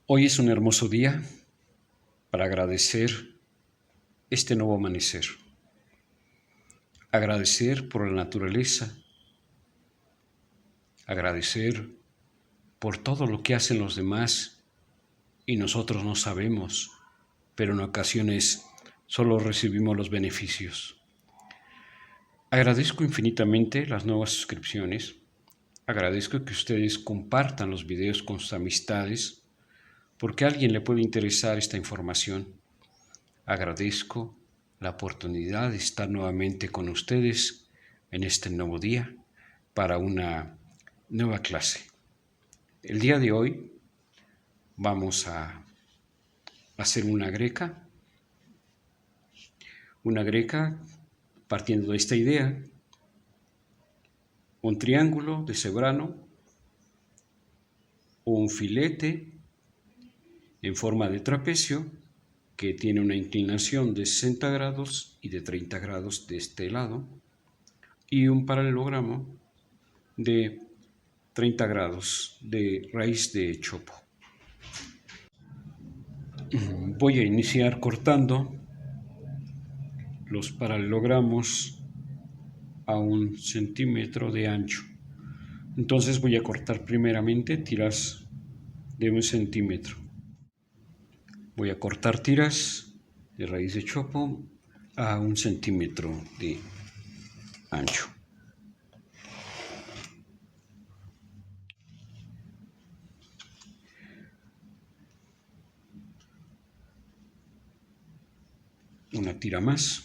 Hoy es un hermoso día para agradecer este nuevo amanecer. Agradecer por la naturaleza, agradecer por todo lo que hacen los demás y nosotros no sabemos, pero en ocasiones solo recibimos los beneficios. Agradezco infinitamente las nuevas suscripciones, agradezco que ustedes compartan los videos con sus amistades porque a alguien le puede interesar esta información. Agradezco la oportunidad de estar nuevamente con ustedes en este nuevo día para una nueva clase. El día de hoy vamos a hacer una greca partiendo de esta idea, un triángulo de cebrano, un filete en forma de trapecio que tiene una inclinación de 60 grados y de 30 grados de este lado y un paralelogramo de 30 grados de raíz de chopo. Voy a iniciar cortando los paralelogramos a 1 centímetro de ancho. Entonces voy a cortar primeramente tiras de 1 centímetro. Voy a cortar tiras de raíz de chopo a 1 centímetro de ancho. Una tira más.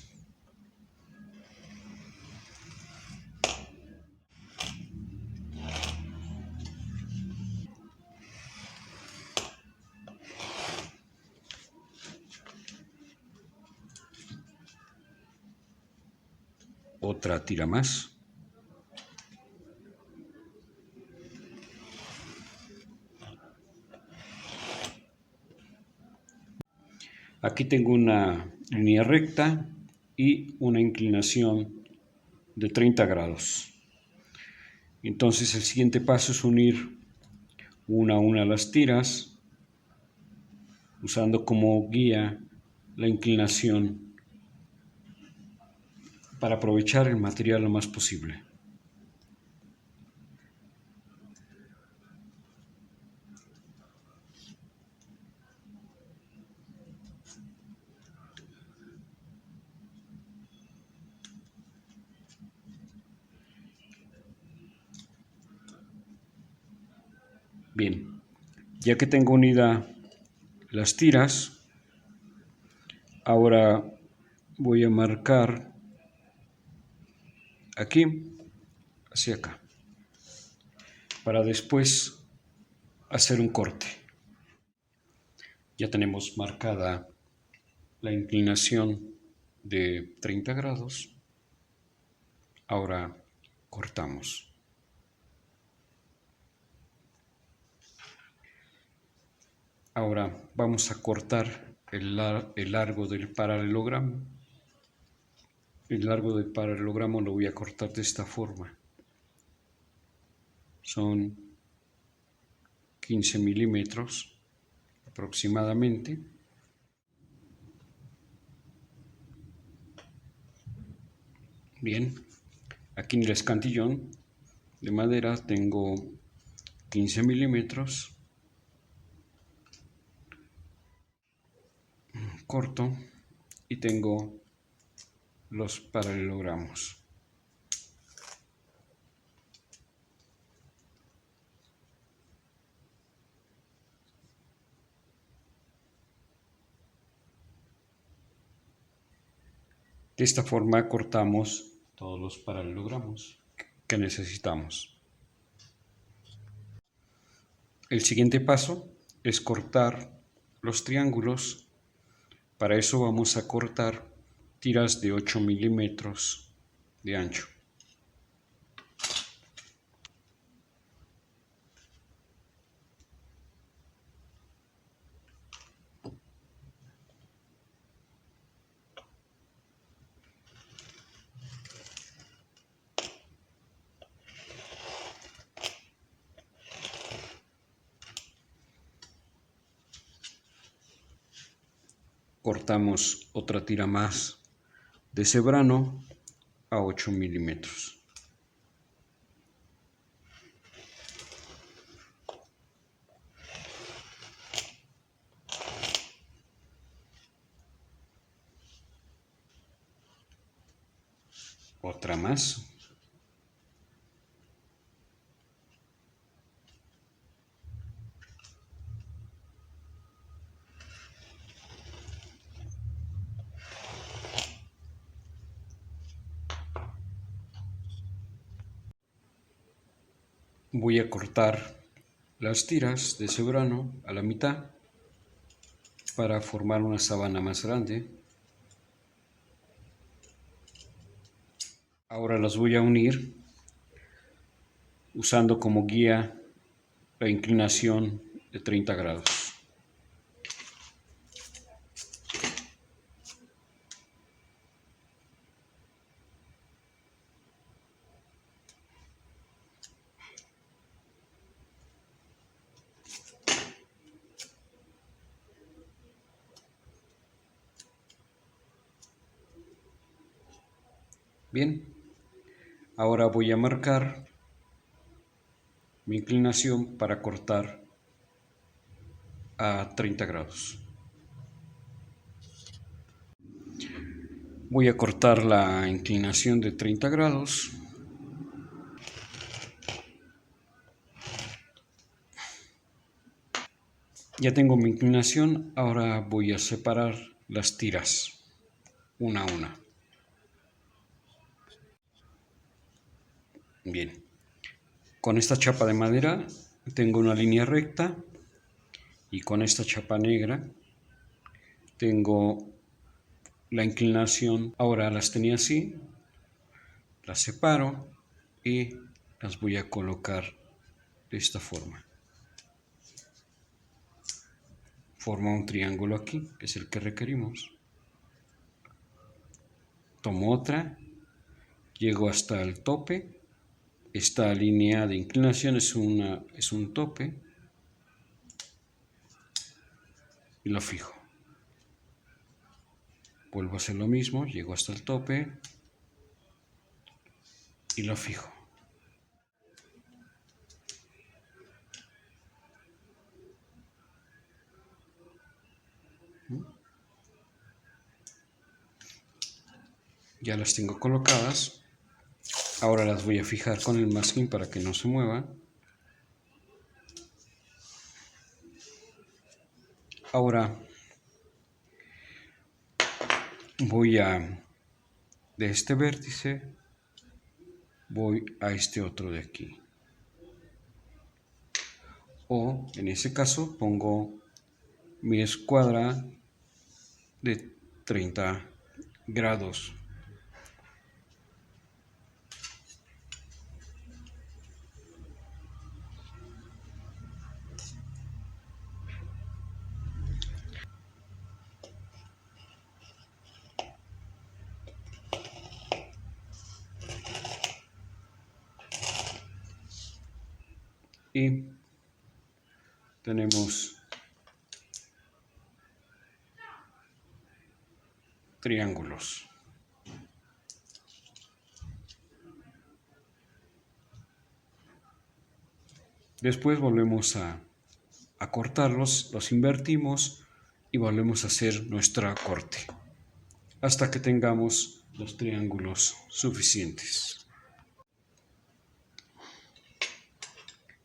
Otra tira más. Aquí tengo una línea recta y una inclinación de 30 grados. Entonces el siguiente paso es unir una a una las tiras, usando como guía la inclinación para aprovechar el material lo más posible. Bien, ya que tengo unida las tiras, ahora voy a marcar aquí hacia acá para después hacer un corte. Ya tenemos marcada la inclinación de 30 grados. Ahora cortamos. Ahora vamos a cortar el largo del paralelogramo. El largo del paralelogramo lo voy a cortar de esta forma. Son 15 milímetros aproximadamente. Bien, aquí en el escantillón de madera tengo 15 milímetros. Corto y tengo los paralelogramos. De esta forma cortamos todos los paralelogramos que necesitamos. El siguiente paso es cortar los triángulos. Para eso vamos a cortar tiras de 8 milímetros de ancho. cortamos otra tira más de cebrano a 8 milímetros. Otra más. Voy a cortar las tiras de cebrano a la mitad para formar una sábana más grande. Ahora las voy a unir usando como guía la inclinación de 30 grados. Bien, ahora voy a marcar mi inclinación para cortar a 30 grados. Voy a cortar la inclinación de 30 grados. Ya tengo mi inclinación, ahora voy a separar las tiras una a una. Bien, con esta chapa de madera tengo una línea recta y con esta chapa negra tengo la inclinación. Ahora las tenía así, las separo y las voy a colocar de esta forma. Forma un triángulo aquí, que es el que requerimos. Tomo otra, llego hasta el tope. Esta línea de inclinación es un tope y lo fijo. Vuelvo a hacer lo mismo, llego hasta el tope y lo fijo. Ya las tengo colocadas. Ahora las voy a fijar con el masking para que no se muevan. Ahora de este vértice, voy a este otro de aquí. O en ese caso pongo mi escuadra de 30 grados. Y tenemos triángulos. Después volvemos a cortarlos, los invertimos y volvemos a hacer nuestra corte hasta que tengamos los triángulos suficientes.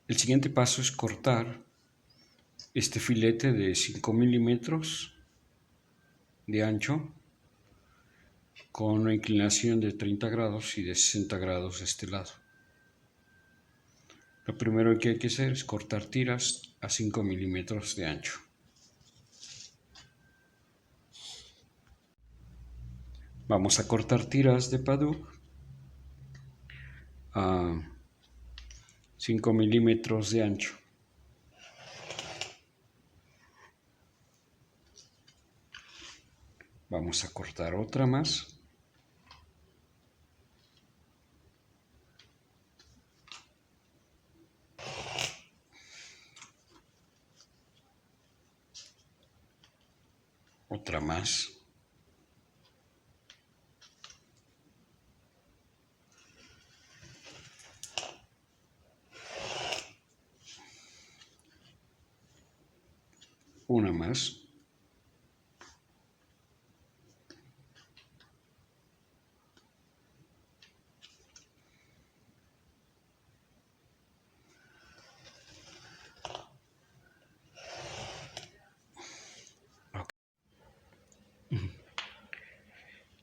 El siguiente paso es cortar este filete de 5 milímetros de ancho con una inclinación de 30 grados y de 60 grados de este lado. Lo primero que hay que hacer es cortar tiras a 5 milímetros de ancho. Vamos a cortar tiras de Padauk a 5 milímetros de ancho. Vamos a cortar otra más. Otra más. Una más.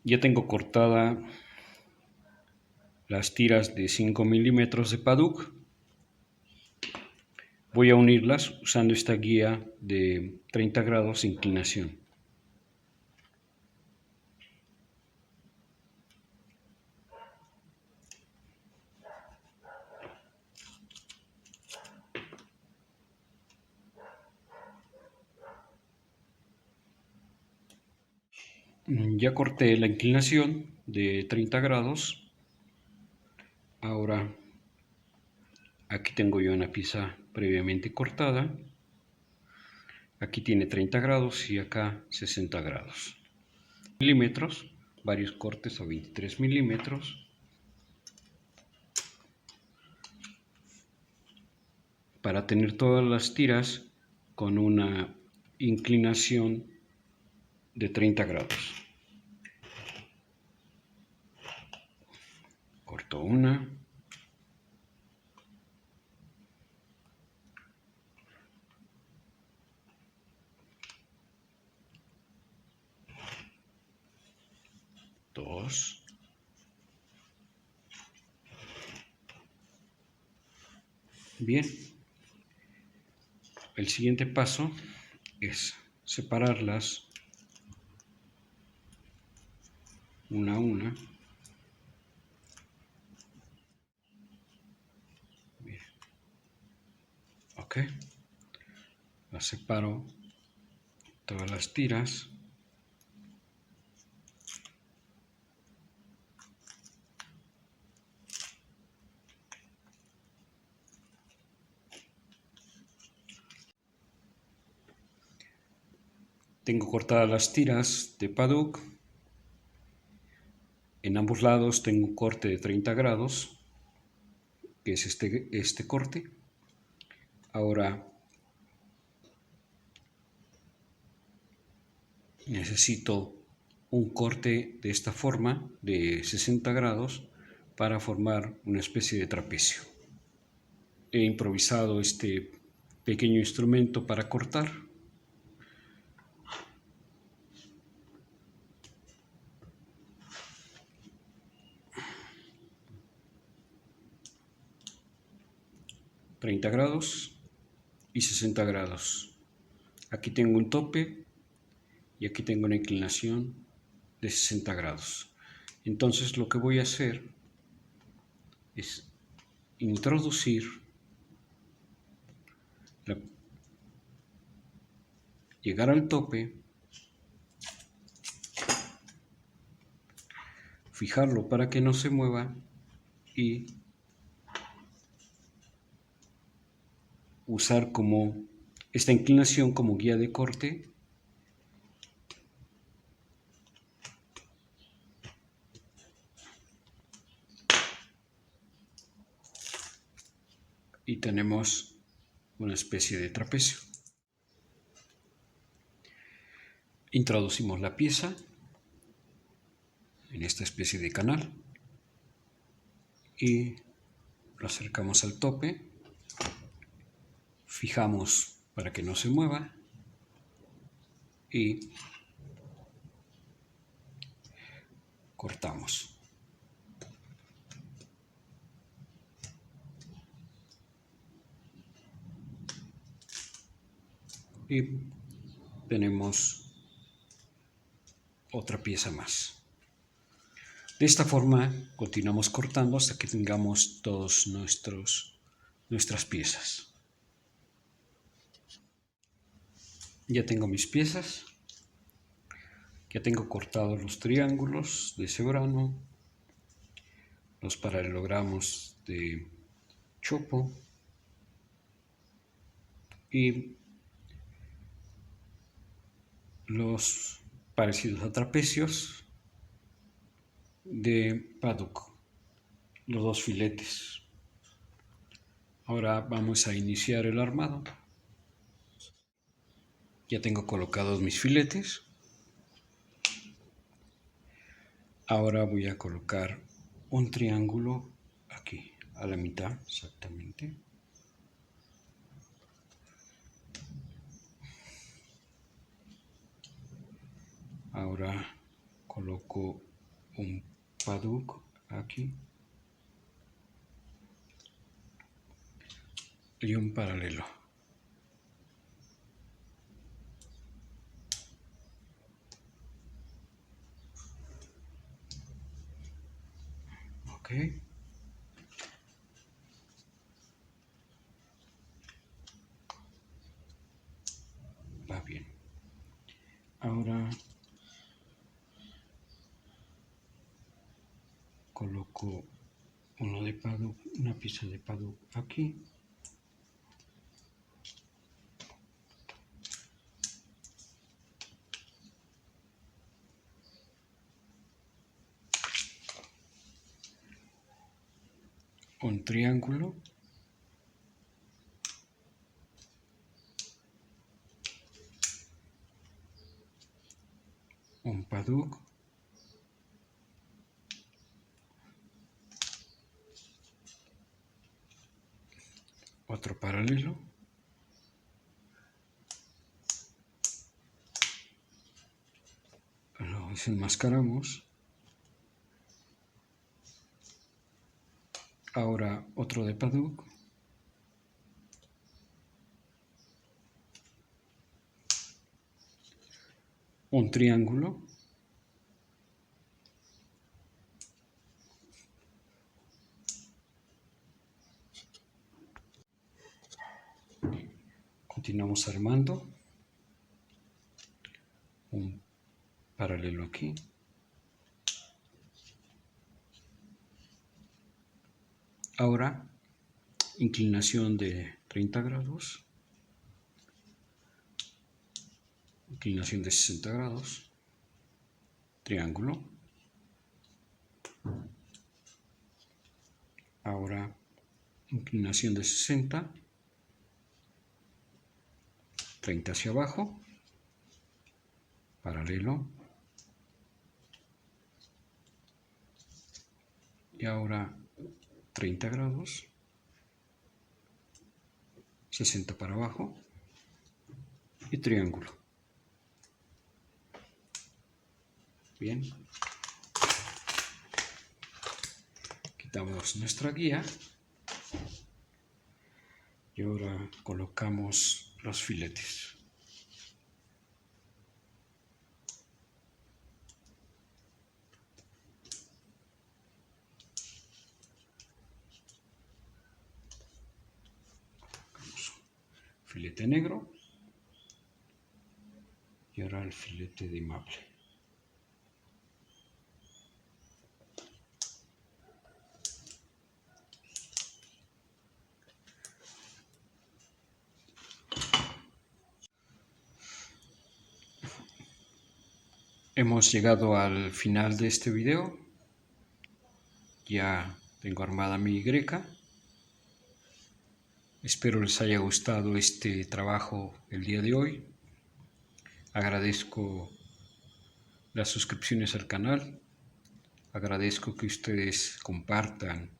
Ya tengo cortada las tiras de 5 milímetros de Paduk. Voy a unirlas usando esta guía de 30 grados de inclinación. Ya corté la inclinación de 30 grados. Ahora aquí tengo yo una pieza previamente cortada. Aquí tiene 30 grados y acá 60 grados. Milímetros, varios cortes a 23 milímetros. Para tener todas las tiras con una inclinación de 30 grados. Corto una. Dos. Bien. El siguiente paso es separarlas una a una. Bien. Ok. Las separo todas las tiras. Tengo cortadas las tiras de Paduk. En ambos lados tengo un corte de 30 grados, que es este corte. Ahora necesito un corte de esta forma de 60 grados para formar una especie de trapecio. He improvisado este pequeño instrumento para cortar. ...30 grados y 60 grados. Aquí tengo un tope y aquí tengo una inclinación de 60 grados. Entonces lo que voy a hacer es introducir llegar al tope, fijarlo para que no se mueva y usar como esta inclinación como guía de corte. Y tenemos una especie de trapecio. Introducimos la pieza en esta especie de canal y lo acercamos al tope, fijamos para que no se mueva y cortamos. Y tenemos otra pieza más. De esta forma continuamos cortando hasta que tengamos todos nuestras piezas. Ya tengo mis piezas. Ya tengo cortados los triángulos de cebrano, los paralelogramos de chopo y los parecidos a trapecios de paddock, los dos filetes. Ahora vamos a iniciar el armado. Ya tengo colocados mis filetes. Ahora voy a colocar un triángulo aquí, a la mitad exactamente. Ahora coloco un paddock aquí y un paralelo. Ok. Va bien. Ahora coloco uno de paddock, una pieza de paddock aquí. Un triángulo. Un paddock. Otro paralelo. Lo desenmascaramos. Ahora otro de paddock. Un triángulo. Continuamos armando. Un paralelo aquí. Ahora, inclinación de 30 grados. Inclinación de 60 grados. Triángulo. Ahora, inclinación de 60. 30 hacia abajo. Paralelo. Y ahora 30 grados. 60 para abajo. Y triángulo. Bien. Quitamos nuestra guía. Y ahora colocamos los filetes. Filete negro y ahora el filete de maple. Hemos llegado al final de este video. Ya tengo armada mi Y. Espero les haya gustado este trabajo el día de hoy. Agradezco las suscripciones al canal. Agradezco que ustedes compartan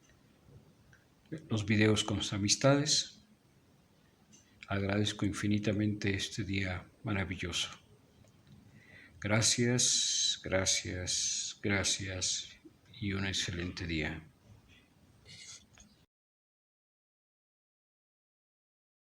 los videos con sus amistades. Agradezco infinitamente este día maravilloso. Gracias, gracias, gracias y un excelente día.